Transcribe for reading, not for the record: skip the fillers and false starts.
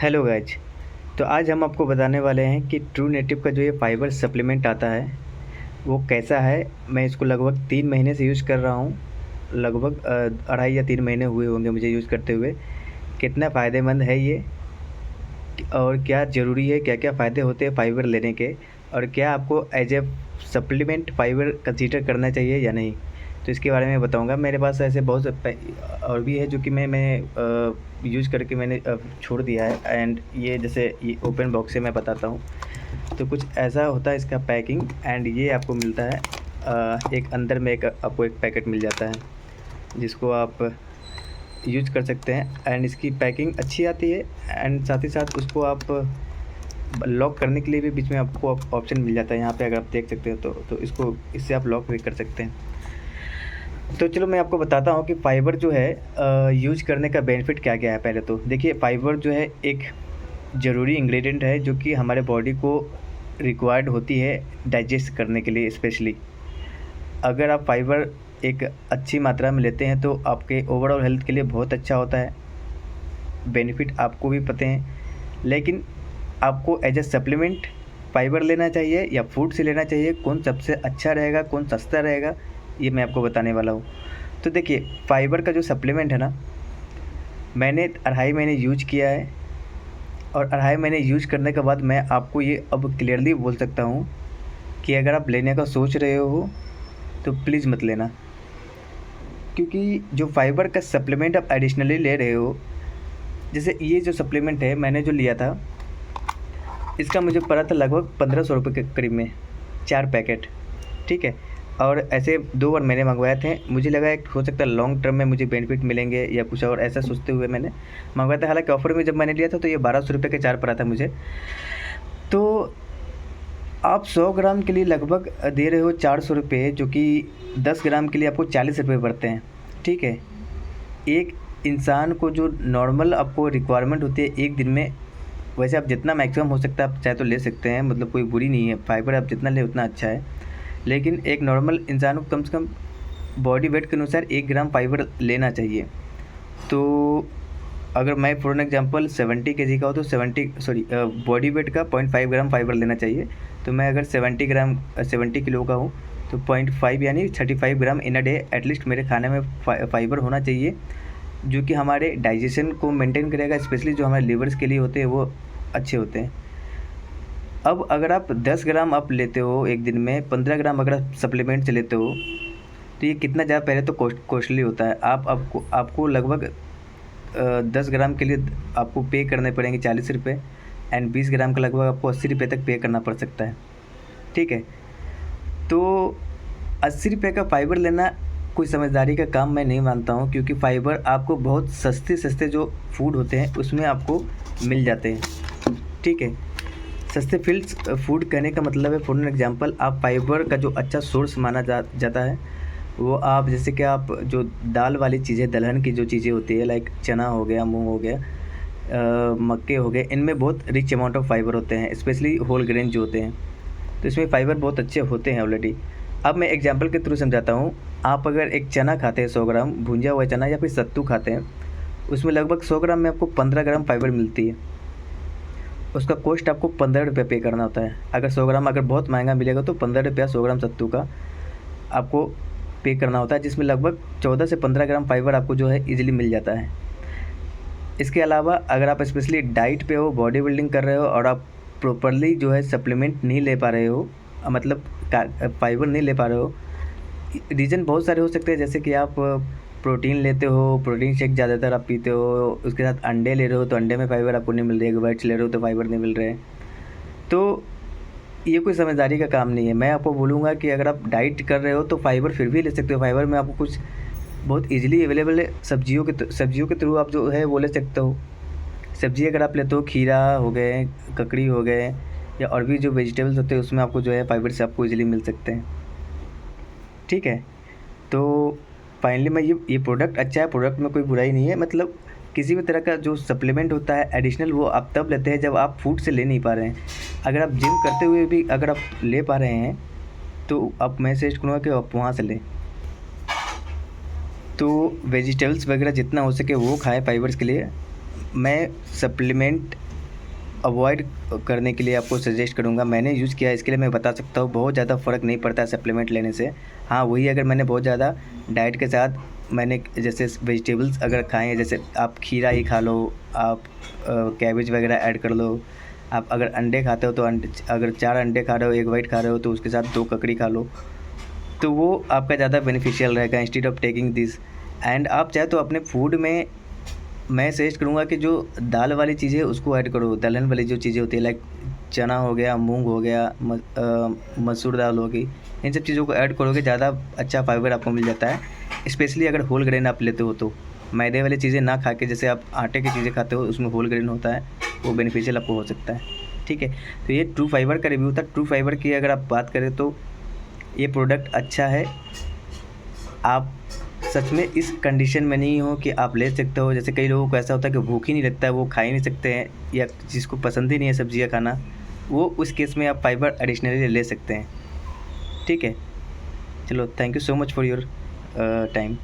Hello guys. तो आज हम आपको बताने वाले हैं कि ट्रू नेटिव का जो ये फाइबर सप्लीमेंट आता है वो कैसा है। मैं इसको लगभग 3 महीने से यूज़ कर रहा हूँ। लगभग 2.5 या 3 महीने हुए होंगे मुझे यूज़ करते हुए। कितना फ़ायदेमंद है ये और क्या ज़रूरी है, क्या क्या फ़ायदे होते हैं फ़ाइबर लेने के, और क्या आपको as a supplement fibre consider करना चाहिए या नहीं, तो इसके बारे में बताऊंगा। मेरे पास ऐसे बहुत से और भी है जो कि मैं यूज़ करके मैंने छोड़ दिया है। एंड ये जैसे ये ओपन बॉक्स से मैं बताता हूँ। तो कुछ ऐसा होता है इसका पैकिंग। एंड ये आपको मिलता है एक अंदर में एक आपको एक पैकेट मिल जाता है जिसको आप यूज़ कर सकते हैं। एंड इसकी पैकिंग अच्छी आती है। एंड साथ ही साथ उसको आप लॉक करने के लिए भी बीच में आपको ऑप्शन मिल जाता है। यहाँ पे अगर आप देख सकते हो तो इसको इससे आप लॉक भी कर सकते हैं। तो चलो मैं आपको बताता हूँ कि फ़ाइबर जो है यूज़ करने का बेनिफिट क्या क्या है। पहले तो देखिए, फ़ाइबर जो है एक ज़रूरी इंग्रेडिएंट है जो कि हमारे बॉडी को रिक्वायर्ड होती है डाइजेस्ट करने के लिए। स्पेशली अगर आप फ़ाइबर एक अच्छी मात्रा में लेते हैं तो आपके ओवरऑल हेल्थ के लिए बहुत अच्छा होता है। बेनिफिट आपको भी पते हैं, लेकिन आपको एज ए सप्लीमेंट फ़ाइबर लेना चाहिए या फूड से लेना चाहिए, कौन सबसे अच्छा रहेगा, कौन सस्ता रहेगा, ये मैं आपको बताने वाला हूँ। तो देखिए, फ़ाइबर का जो सप्लीमेंट है ना, मैंने 2.5 महीने यूज किया है। और 2.5 महीने यूज करने के बाद मैं आपको ये अब क्लियरली बोल सकता हूँ कि अगर आप लेने का सोच रहे हो तो प्लीज़ मत लेना। क्योंकि जो फ़ाइबर का सप्लीमेंट आप एडिशनली ले रहे हो, जैसे ये जो सप्लीमेंट है मैंने जो लिया था, इसका मुझे पड़ा था लगभग 1500 रुपये के करीब में, 4 पैकेट। ठीक है। और ऐसे 2 बार मैंने मंगवाए थे। मुझे लगा एक हो सकता है लॉन्ग टर्म में मुझे बेनिफिट मिलेंगे या कुछ और, ऐसा सोचते हुए मैंने मंगवाया था। हालांकि ऑफर में जब मैंने लिया था तो ये 1200 रुपये के 4 पड़ा था मुझे। तो आप 100 ग्राम के लिए लगभग दे रहे हो 400 रुपये, जो कि 10 ग्राम के लिए आपको 40 रुपये पड़ते हैं। ठीक है। एक इंसान को जो नॉर्मल आपको रिक्वायरमेंट होती है एक दिन में, वैसे आप जितना मैक्सिमम हो सकता है आप चाहे तो ले सकते हैं, मतलब कोई बुरी नहीं है। फाइबर आप जितना ले उतना अच्छा है। लेकिन एक नॉर्मल इंसान को कम से कम बॉडी वेट के अनुसार 1 ग्राम फाइबर लेना चाहिए। तो अगर मैं फॉर एन एग्जांपल 70 केजी का हो तो बॉडी वेट का 0.5 ग्राम फाइबर लेना चाहिए। तो मैं अगर 70 किलो का हूँ तो 0.5 यानी 35 ग्राम इन अ डे एटलीस्ट मेरे खाने में फाइबर होना चाहिए, जो कि हमारे डाइजेशन को मेंटेन करेगा। स्पेशली जो हमारे लीवर्स के लिए होते हैं वो अच्छे होते हैं। अब अगर आप 10 ग्राम आप लेते हो एक दिन में, 15 ग्राम अगर आप सप्लीमेंट से लेते हो, तो ये कितना ज़्यादा पहले तो कॉस्टली होता है। आपको लगभग 10 ग्राम के लिए आपको पे करने पड़ेंगे 40 रुपये। एंड 20 ग्राम का लगभग आपको 80 रुपये तक पे करना पड़ सकता है। ठीक है। तो 80 रुपये का फ़ाइबर लेना कोई समझदारी का काम मैं नहीं मानता हूँ, क्योंकि फ़ाइबर आपको बहुत सस्ते सस्ते जो फूड होते हैं उसमें आपको मिल जाते हैं। ठीक है। सस्ते फील्ड्स फूड कहने का मतलब है, फॉर एन एग्जांपल, आप फाइबर का जो अच्छा सोर्स माना जाता है वो आप जैसे कि आप जो दाल वाली चीज़ें, दलहन की जो चीज़ें होती है, लाइक चना हो गया, मूंग हो गया, मक्के हो गए, इनमें बहुत रिच अमाउंट ऑफ फाइबर होते हैं। स्पेशली होल ग्रेन जो होते हैं, तो इसमें फ़ाइबर बहुत अच्छे होते हैं ऑलरेडी। अब मैं एग्जांपल के थ्रू समझाता हूँ। आप अगर एक चना खाते हैं 100 ग्राम भुंजा हुआ चना, या फिर सत्तू खाते हैं, उसमें लगभग 100 ग्राम में आपको 15 ग्राम फाइबर मिलती है। उसका कॉस्ट आपको 15 रुपये पे करना होता है। अगर 100 ग्राम अगर बहुत महंगा मिलेगा तो 15 रुपया 100 ग्राम सत्तू का आपको पे करना होता है, जिसमें लगभग 14 से 15 ग्राम फाइबर आपको जो है ईजिली मिल जाता है। इसके अलावा अगर आप स्पेशली डाइट पे हो, बॉडी बिल्डिंग कर रहे हो, और आप प्रॉपरली जो है सप्लीमेंट नहीं ले पा रहे हो, मतलब फाइबर नहीं ले पा रहे हो, रीज़न बहुत सारे हो सकते हैं। जैसे कि आप प्रोटीन लेते हो, प्रोटीन शेक ज़्यादातर आप पीते हो, उसके साथ अंडे ले रहे हो तो अंडे में फाइबर आपको नहीं मिल रही है, वाइट्स ले रहे हो तो फाइबर नहीं मिल रहे हैं। तो ये कोई समझदारी का काम नहीं है। मैं आपको बोलूँगा कि अगर आप डाइट कर रहे हो तो फाइबर फिर भी ले सकते हो। फाइबर में आपको कुछ बहुत ईजिली अवेलेबल है। सब्जियों के थ्रू आप जो है वो ले सकते हो। सब्ज़ी अगर आप लेते हो, खीरा हो गए, ककड़ी हो गए, या और भी जो वेजिटेबल्स होते हैं उसमें आपको जो है फाइबर से आपको ईजिली मिल सकते हैं। ठीक है। तो फाइनली मैं ये प्रोडक्ट अच्छा है, प्रोडक्ट में कोई बुराई नहीं है। मतलब किसी भी तरह का जो सप्लीमेंट होता है एडिशनल, वो आप तब लेते हैं जब आप फूड से ले नहीं पा रहे हैं। अगर आप जिम करते हुए भी अगर आप ले पा रहे हैं तो आप, मैं सजेस्ट करूँगा कि आप वहाँ से लें। तो वेजिटेबल्स वगैरह जितना हो सके वो खाएं फाइबर्स के लिए। मैं सप्लीमेंट अवॉइड करने के लिए आपको सजेस्ट करूँगा। मैंने यूज़ किया है, इसके लिए मैं बता सकता हूँ बहुत ज़्यादा फ़र्क नहीं पड़ता है सप्लीमेंट लेने से। हाँ, वही अगर मैंने बहुत ज़्यादा डाइट के साथ मैंने जैसे वेजिटेबल्स अगर खाएँ हैं, जैसे आप खीरा ही खा लो, आप कैबेज वगैरह ऐड कर लो। आप अगर अंडे खाते हो तो अगर 4 अंडे खा रहे हो, 1 वाइट खा रहे हो तो उसके साथ 2 ककड़ी खा लो, तो वो आपका ज़्यादा बेनिफिशियल रहेगा instead of taking this. And आप चाहे तो अपने फूड में मैं सजेस्ट करूँगा कि जो दाल वाली चीज़ें उसको ऐड करो, दलहन वाली जो चीज़ें होती है लाइक चना हो गया, मूंग हो गया, मसूर दाल होगी, इन सब चीज़ों को ऐड करोगे ज़्यादा अच्छा फाइबर आपको मिल जाता है। स्पेशली अगर होल ग्रेन आप लेते हो तो मैदे वाली चीज़ें ना खा के जैसे आप आटे की चीज़ें खाते हो उसमें होल ग्रेन होता है, वो बेनिफिशियल आपको हो सकता है। ठीक है, तो ये ट्रू फाइबर का रिव्यू था। ट्रू फाइबर की अगर आप बात करें तो ये प्रोडक्ट अच्छा है। आप सच में इस कंडीशन में नहीं हो कि आप ले सकते हो। जैसे कई लोगों को ऐसा होता है कि भूख ही नहीं लगता है, वो खा ही नहीं सकते हैं, या जिसको पसंद ही नहीं है सब्जियां खाना, वो उस केस में आप फाइबर एडिशनली ले सकते हैं। ठीक है, चलो, thank you so much for your time.